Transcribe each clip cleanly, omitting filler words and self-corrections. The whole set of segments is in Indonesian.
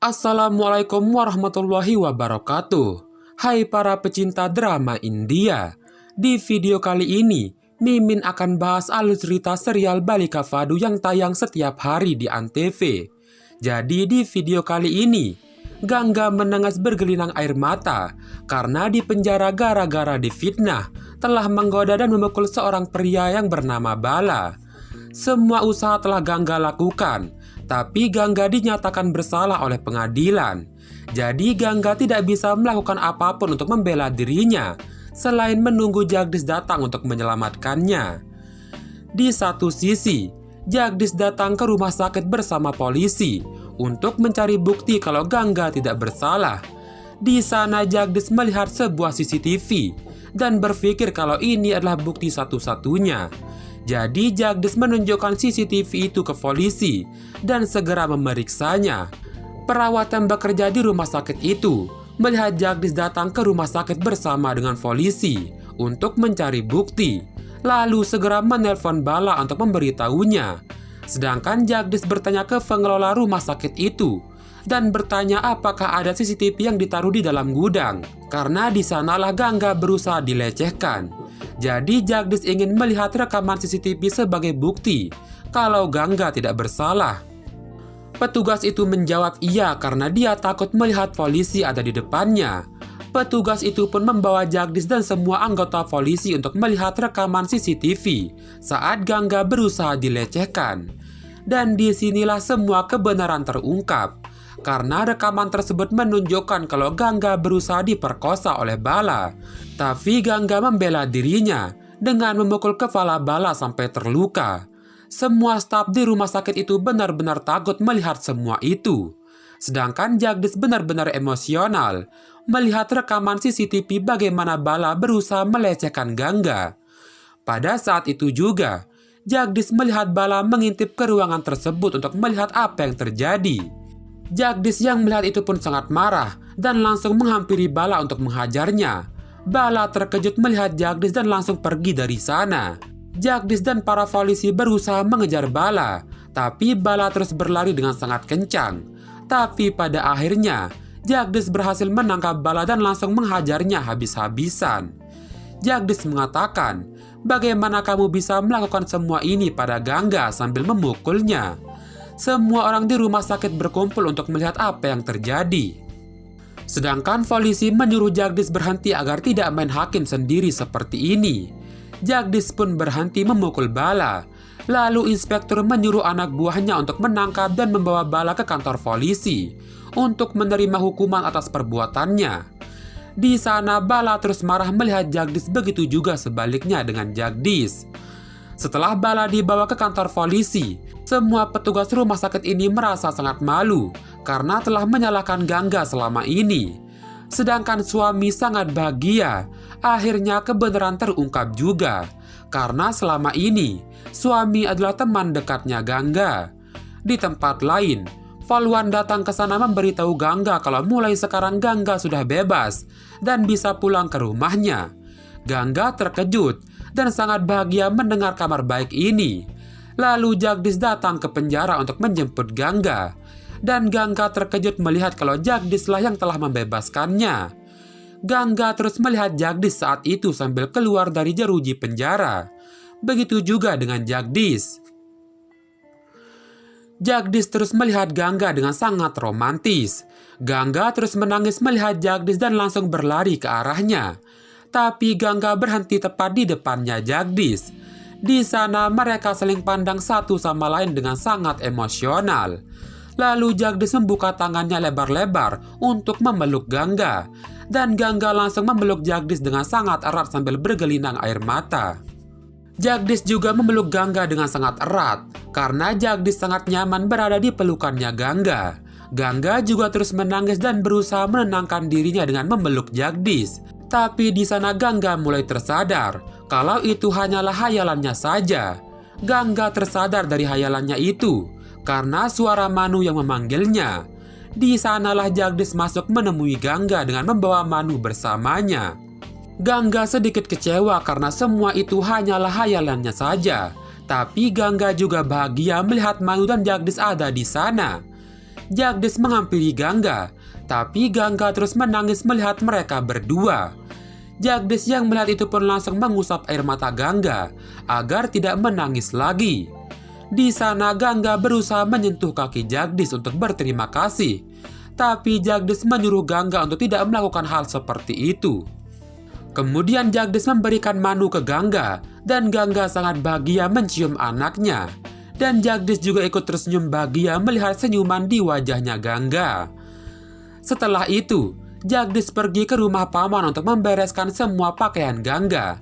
Assalamualaikum warahmatullahi wabarakatuh. Hai para pecinta drama India. Di video kali ini, Mimin akan bahas alur cerita serial Balika Fadu yang tayang setiap hari di Antv. Jadi di video kali ini, Gangga menengas bergelinang air mata karena dipenjara gara-gara difitnah telah menggoda dan memukul seorang pria yang bernama Bala. Semua usaha telah Gangga lakukan, tapi Gangga dinyatakan bersalah oleh pengadilan. Jadi Gangga tidak bisa melakukan apapun untuk membela dirinya, selain menunggu Jagdish datang untuk menyelamatkannya. Di satu sisi, Jagdish datang ke rumah sakit bersama polisi untuk mencari bukti kalau Gangga tidak bersalah. Di sana Jagdish melihat sebuah CCTV dan berpikir kalau ini adalah bukti satu-satunya. Jadi Jagdish menunjukkan CCTV itu ke polisi dan segera memeriksanya. Perawat yang bekerja di rumah sakit itu melihat Jagdish datang ke rumah sakit bersama dengan polisi untuk mencari bukti, lalu segera menelpon Bala untuk memberitahunya. Sedangkan Jagdish bertanya ke pengelola rumah sakit itu dan bertanya apakah ada CCTV yang ditaruh di dalam gudang, karena di sanalah Gangga berusaha dilecehkan. Jadi Jagdish ingin melihat rekaman CCTV sebagai bukti kalau Gangga tidak bersalah. Petugas itu menjawab iya karena dia takut melihat polisi ada di depannya. Petugas itu pun membawa Jagdish dan semua anggota polisi untuk melihat rekaman CCTV saat Gangga berusaha dilecehkan. Dan disinilah semua kebenaran terungkap, karena rekaman tersebut menunjukkan kalau Gangga berusaha diperkosa oleh Bala. Tapi Gangga membela dirinya dengan memukul kepala Bala sampai terluka. Semua staf di rumah sakit itu benar-benar takut melihat semua itu. Sedangkan Jagdish benar-benar emosional melihat rekaman CCTV bagaimana Bala berusaha melecehkan Gangga. Pada saat itu juga, Jagdish melihat Bala mengintip ke ruangan tersebut untuk melihat apa yang terjadi. Jagdish yang melihat itu pun sangat marah dan langsung menghampiri Bala untuk menghajarnya. Bala terkejut melihat Jagdish dan langsung pergi dari sana. Jagdish dan para polisi berusaha mengejar Bala, tapi Bala terus berlari dengan sangat kencang. Tapi pada akhirnya, Jagdish berhasil menangkap Bala dan langsung menghajarnya habis-habisan. Jagdish mengatakan, "Bagaimana kamu bisa melakukan semua ini pada Gangga sambil memukulnya?" Semua orang di rumah sakit berkumpul untuk melihat apa yang terjadi. Sedangkan polisi menyuruh Jagdish berhenti agar tidak main hakim sendiri seperti ini. Jagdish pun berhenti memukul Bala. Lalu inspektur menyuruh anak buahnya untuk menangkap dan membawa Bala ke kantor polisi untuk menerima hukuman atas perbuatannya. Di sana Bala terus marah melihat Jagdish, begitu juga sebaliknya dengan Jagdish. Setelah Bala dibawa ke kantor polisi, semua petugas rumah sakit ini merasa sangat malu karena telah menyalahkan Gangga selama ini. Sedangkan suami sangat bahagia, akhirnya kebenaran terungkap juga. Karena selama ini, suami adalah teman dekatnya Gangga. Di tempat lain, Falwan datang ke sana memberitahu Gangga kalau mulai sekarang Gangga sudah bebas dan bisa pulang ke rumahnya. Gangga terkejut dan sangat bahagia mendengar kabar baik ini. Lalu Jagdish datang ke penjara untuk menjemput Gangga. Dan Gangga terkejut melihat kalau Jagdish lah yang telah membebaskannya. Gangga terus melihat Jagdish saat itu sambil keluar dari jeruji penjara. Begitu juga dengan Jagdish. Jagdish terus melihat Gangga dengan sangat romantis. Gangga terus menangis melihat Jagdish dan langsung berlari ke arahnya. Tapi Gangga berhenti tepat di depannya Jagdish. Di sana mereka saling pandang satu sama lain dengan sangat emosional. Lalu Jagdish membuka tangannya lebar-lebar untuk memeluk Gangga. Dan Gangga langsung memeluk Jagdish dengan sangat erat sambil bergelinang air mata. Jagdish juga memeluk Gangga dengan sangat erat karena Jagdish sangat nyaman berada di pelukannya Gangga. Gangga juga terus menangis dan berusaha menenangkan dirinya dengan memeluk Jagdish. Tapi di sana Gangga mulai tersadar kalau itu hanyalah hayalannya saja. Gangga tersadar dari hayalannya itu karena suara Manu yang memanggilnya. Di sanalah Jagdish masuk menemui Gangga dengan membawa Manu bersamanya. Gangga sedikit kecewa karena semua itu hanyalah hayalannya saja. Tapi Gangga juga bahagia melihat Manu dan Jagdish ada di sana. Jagdis menghampiri Gangga, tapi Gangga terus menangis melihat mereka berdua. Jagdis yang melihat itu pun langsung mengusap air mata Gangga agar tidak menangis lagi. Di sana Gangga berusaha menyentuh kaki Jagdis untuk berterima kasih, tapi Jagdis menyuruh Gangga untuk tidak melakukan hal seperti itu. Kemudian Jagdis memberikan manu ke Gangga, dan Gangga sangat bahagia mencium anaknya. Dan Jagdis juga ikut tersenyum bahagia melihat senyuman di wajahnya Gangga. Setelah itu, Jagdis pergi ke rumah paman untuk membereskan semua pakaian Gangga.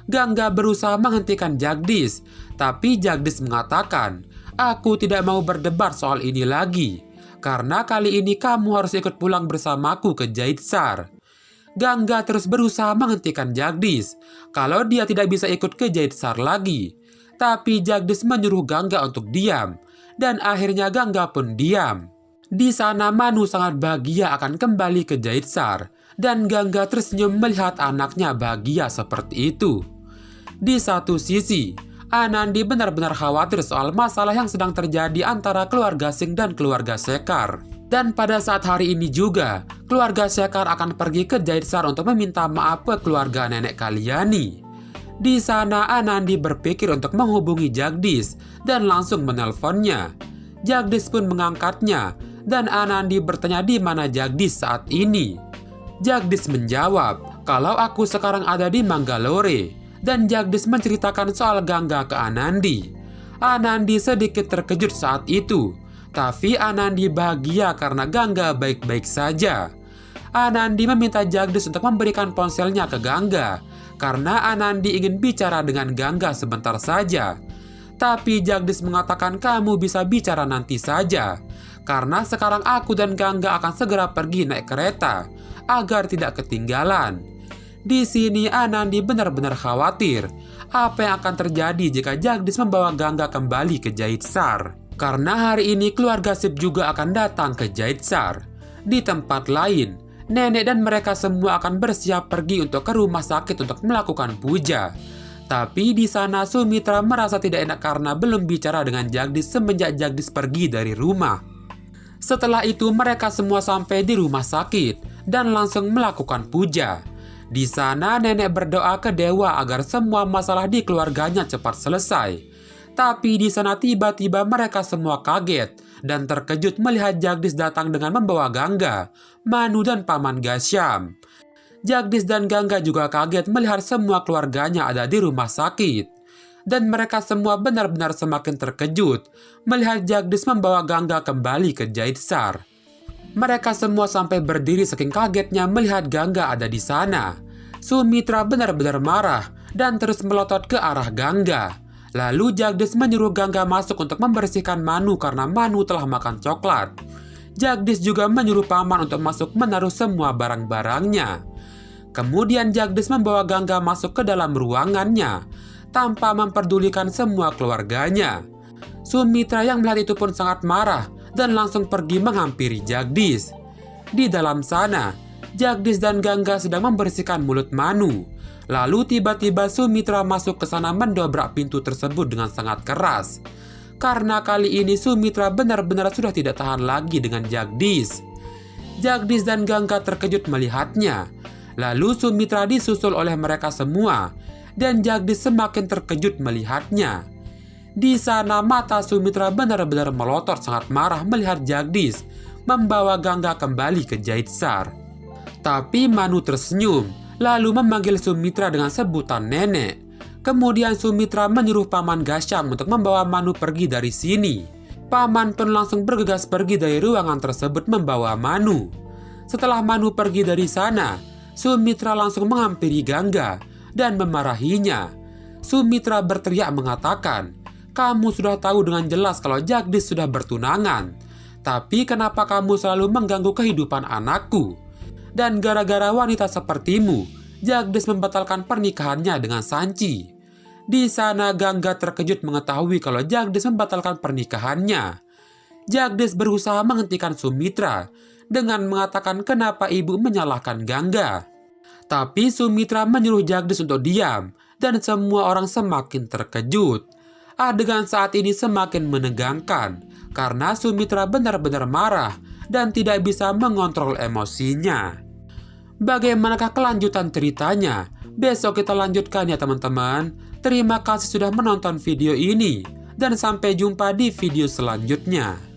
Gangga berusaha menghentikan Jagdis, tapi Jagdis mengatakan, "Aku tidak mau berdebat soal ini lagi, karena kali ini kamu harus ikut pulang bersamaku ke Jaitsar." Gangga terus berusaha menghentikan Jagdis kalau dia tidak bisa ikut ke Jaitsar lagi. Tapi Jagdis menyuruh Gangga untuk diam, dan akhirnya Gangga pun diam. Di sana Manu sangat bahagia akan kembali ke Jaitsar, dan Gangga tersenyum melihat anaknya bahagia seperti itu. Di satu sisi, Anandi benar-benar khawatir soal masalah yang sedang terjadi antara keluarga Singh dan keluarga Sekar. Dan pada saat hari ini juga, keluarga Sekar akan pergi ke Jaitsar untuk meminta maaf ke keluarga nenek Kalyani. Di sana Anandi berpikir untuk menghubungi Jagdis dan langsung menelponnya. Jagdis pun mengangkatnya, dan Anandi bertanya di mana Jagdis saat ini. Jagdis menjawab, "Kalau aku sekarang ada di Mangalore," dan Jagdis menceritakan soal Gangga ke Anandi. Anandi sedikit terkejut saat itu, tapi Anandi bahagia karena Gangga baik-baik saja. Anandi meminta Jagdis untuk memberikan ponselnya ke Gangga, karena Anandi ingin bicara dengan Gangga sebentar saja. Tapi Jagdis mengatakan kamu bisa bicara nanti saja, karena sekarang aku dan Gangga akan segera pergi naik kereta, agar tidak ketinggalan. Di sini Anandi benar-benar khawatir apa yang akan terjadi jika Jagdis membawa Gangga kembali ke Jaitsar. Karena hari ini keluarga Sip juga akan datang ke Jaitsar. Di tempat lain, nenek dan mereka semua akan bersiap pergi untuk ke rumah sakit untuk melakukan puja. Tapi di sana Sumitra merasa tidak enak karena belum bicara dengan Jagdis semenjak Jagdis pergi dari rumah. Setelah itu mereka semua sampai di rumah sakit dan langsung melakukan puja. Di sana nenek berdoa ke dewa agar semua masalah di keluarganya cepat selesai. Tapi di sana tiba-tiba mereka semua kaget dan terkejut melihat Jagdis datang dengan membawa Gangga, Manu dan Paman Ghasyam. Jagdis dan Gangga juga kaget melihat semua keluarganya ada di rumah sakit. Dan mereka semua benar-benar semakin terkejut melihat Jagdis membawa Gangga kembali ke Jaitsar. Mereka semua sampai berdiri saking kagetnya melihat Gangga ada di sana. Sumitra benar-benar marah dan terus melotot ke arah Gangga. Lalu Jagdis menyuruh Gangga masuk untuk membersihkan Manu karena Manu telah makan coklat. Jagdis juga menyuruh paman untuk masuk menaruh semua barang-barangnya. Kemudian Jagdis membawa Gangga masuk ke dalam ruangannya tanpa memperdulikan semua keluarganya. Sumitra yang melihat itu pun sangat marah dan langsung pergi menghampiri Jagdis. Di dalam sana, Jagdis dan Gangga sedang membersihkan mulut Manu. Lalu tiba-tiba Sumitra masuk ke sana mendobrak pintu tersebut dengan sangat keras. Karena kali ini Sumitra benar-benar sudah tidak tahan lagi dengan Jagdis. Jagdis dan Gangga terkejut melihatnya. Lalu Sumitra disusul oleh mereka semua, dan Jagdis semakin terkejut melihatnya. Di sana mata Sumitra benar-benar melotot sangat marah melihat Jagdis membawa Gangga kembali ke Jaitsar. Tapi Manu tersenyum, lalu memanggil Sumitra dengan sebutan nenek. Kemudian Sumitra menyuruh Paman Ghasyam untuk membawa Manu pergi dari sini. Paman pun langsung bergegas pergi dari ruangan tersebut membawa Manu. Setelah Manu pergi dari sana, Sumitra langsung menghampiri Gangga dan memarahinya. Sumitra berteriak mengatakan, "Kamu sudah tahu dengan jelas kalau Jagdis sudah bertunangan. Tapi kenapa kamu selalu mengganggu kehidupan anakku? Dan gara-gara wanita sepertimu, Jagdis membatalkan pernikahannya dengan Sanci." Di sana Gangga terkejut mengetahui kalau Jagdis membatalkan pernikahannya. Jagdis berusaha menghentikan Sumitra dengan mengatakan kenapa ibu menyalahkan Gangga. Tapi Sumitra menyuruh Jagdis untuk diam dan semua orang semakin terkejut. Adegan saat ini semakin menegangkan karena Sumitra benar-benar marah dan tidak bisa mengontrol emosinya. Bagaimanakah kelanjutan ceritanya? Besok kita lanjutkan ya teman-teman. Terima kasih sudah menonton video ini dan sampai jumpa di video selanjutnya.